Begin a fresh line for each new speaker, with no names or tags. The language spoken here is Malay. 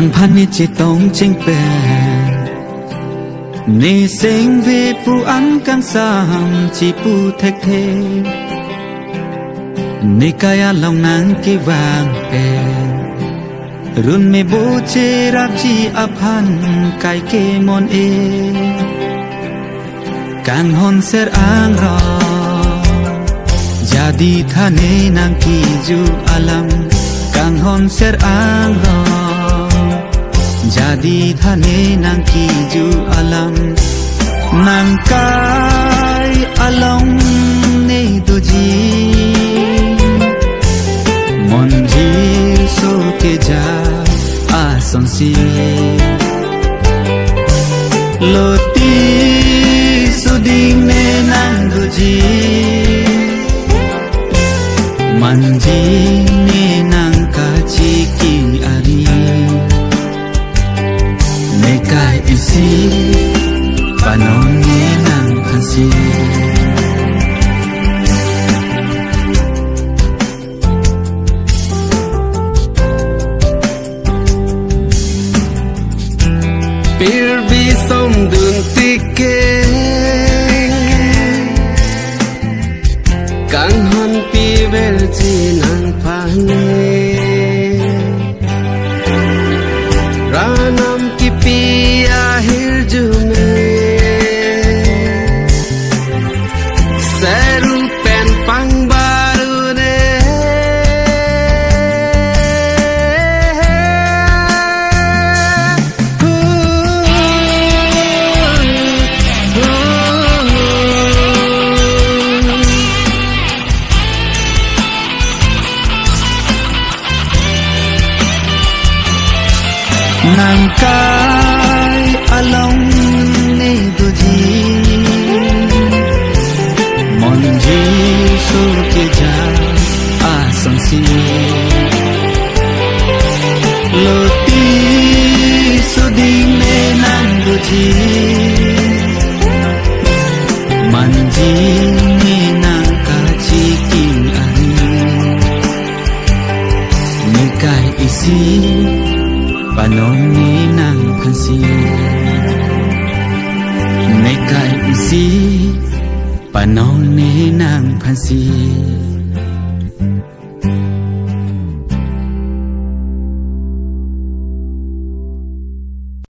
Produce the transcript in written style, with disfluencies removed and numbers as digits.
Nang pani chỉ tông chính bè Nì sinh về pu ăn căng sang chỉ pu thách thế Nì kaya lòng nang kỳ vàng bè Run me bo che rap chi aphan kai ke mon e Kang hon ser ang ro Jadi thane nang ki ju alam Kang hon ser ang ro Jadi thane nang ki ju alam Nang kai along ne du ji Mon ji so ke ja a son si Loti su ding ne nang du ji Man ji ne nang ka chi ki ari Nekai isi panon ne nang hansi
Bir bi som dun tike Kang hon pi vel chi nang phane Ranam ki pi a hil ju me Seru pen pang baru de
Nang kai along ne du ji Mon ji so ke ja a son si Loti su ding ne nang du ji Man ji ne nang ka chi ki ari Nekai isi panon ni nang phansi Nekai isi panon ni nang phansi